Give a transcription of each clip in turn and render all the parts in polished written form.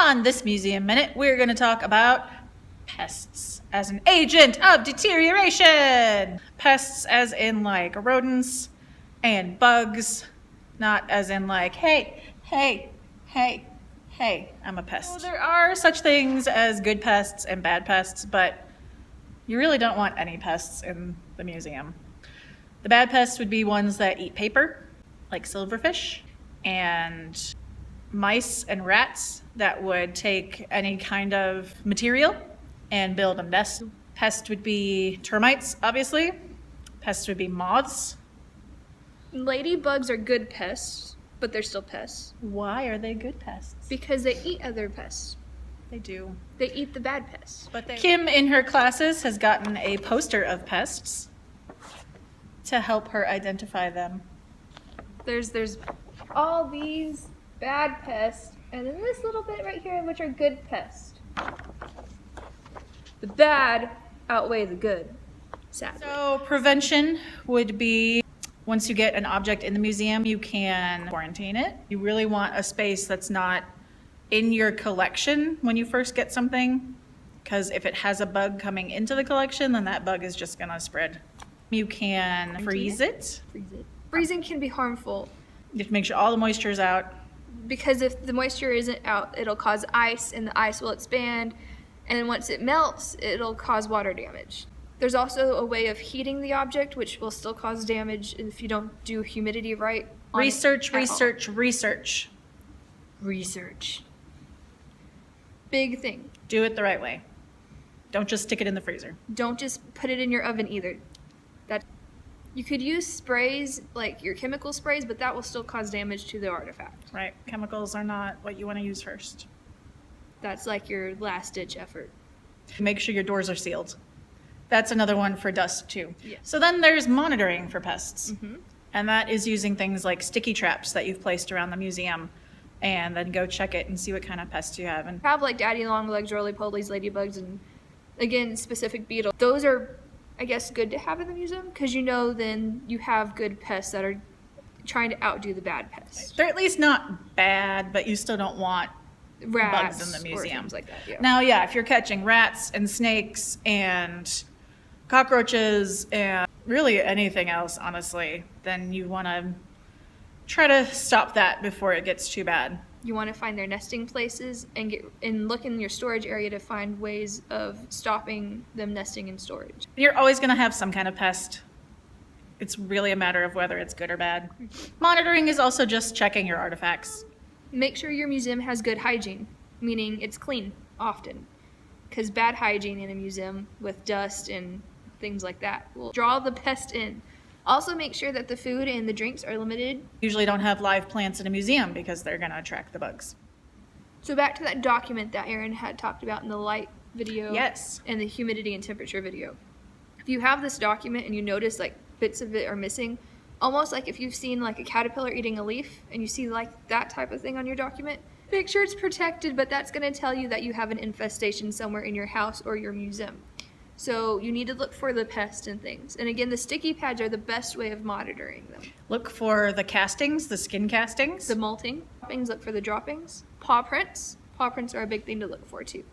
On this Museum Minute, we're going to talk about pests as an agent of deterioration. Pests as in like rodents and bugs, not as in like, hey, I'm a pest. Well, there are such things as good pests and bad pests, but you really don't want any pests in the museum. The bad pests would be ones that eat paper, like silverfish, and mice and rats that would take any kind of material and build a nest. Pest would be termites, obviously. Pests would be moths. Ladybugs are good pests, but they're still pests. Why are they good pests? Because they eat other pests. They do. They eat the bad pests. Kim, in her classes, has gotten a poster of pests to help her identify them. There's all these bad pests, and then this little bit right here, which are good pests. The bad outweigh the good, sadly. So prevention would be, once you get an object in the museum, you can quarantine it. You really want a space that's not in your collection when you first get something, because if it has a bug coming into the collection, then that bug is just gonna spread. You can freeze it. Freezing can be harmful. You have to make sure all the moisture is out. Because if the moisture isn't out, it'll cause ice, and the ice will expand, and then once it melts, it'll cause water damage. There's also a way of heating the object, which will still cause damage if you don't do humidity right. Research. Big thing. Do it the right way. Don't just stick it in the freezer. Don't just put it in your oven either. You could use sprays, like your chemical sprays, but that will still cause damage to the artifact. Right. Chemicals are not what you want to use first. That's like your last-ditch effort. Make sure your doors are sealed. That's another one for dust, too. Yes. So then there's monitoring for pests. Mm-hmm. And that is using things like sticky traps that you've placed around the museum, and then go check it and see what kind of pests you have. And Have like daddy long legs, roly-polies, ladybugs, and again, specific beetles. Those are, I guess, good to have in the museum because you know then you have good pests that are trying to outdo the bad pests. they're at least not bad, but you still don't want Rats bugs in the museum. or things like that. Yeah. Now, yeah, if you're catching rats and snakes and cockroaches and really anything else, honestly, then you want to try to stop that before it gets too bad. You want to find their nesting places and look in your storage area to find ways of stopping them nesting in storage. You're always going to have some kind of pest. It's really a matter of whether it's good or bad. Monitoring is also just checking your artifacts. Make sure your museum has good hygiene, meaning it's clean often, because bad hygiene in a museum with dust and things like that will draw the pest in. Also make sure that the food and the drinks are limited. Usually don't have live plants in a museum because they're going to attract the bugs. So back to that document that Aaron had talked about in the light video. Yes. And the humidity and temperature video. If you have this document and you notice like bits of it are missing, almost like if you've seen like a caterpillar eating a leaf and you see like that type of thing on your document, make sure it's protected, but that's going to tell you that you have an infestation somewhere in your house or your museum. So you need to look for the pests and things. And again, the sticky pads are the best way of monitoring them. Look for the castings, the skin castings. The molting. Look for the droppings. Paw prints. Paw prints are a big thing to look for too.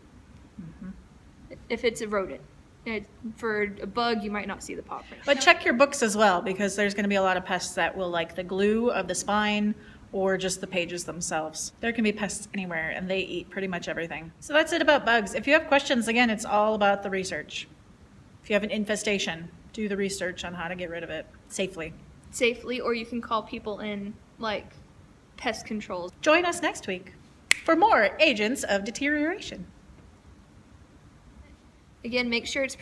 Mm-hmm. If it's a rodent. For a bug, you might not see the paw print. But check your books as well, because there's going to be a lot of pests that will like the glue of the spine or just the pages themselves. There can be pests anywhere, and they eat pretty much everything. So that's it about bugs. If you have questions, again, it's all about the research. If you have an infestation, do the research on how to get rid of it safely. Safely, or you can call people in, like, pest controls. Join us next week for more Agents of Deterioration. Again, make sure it's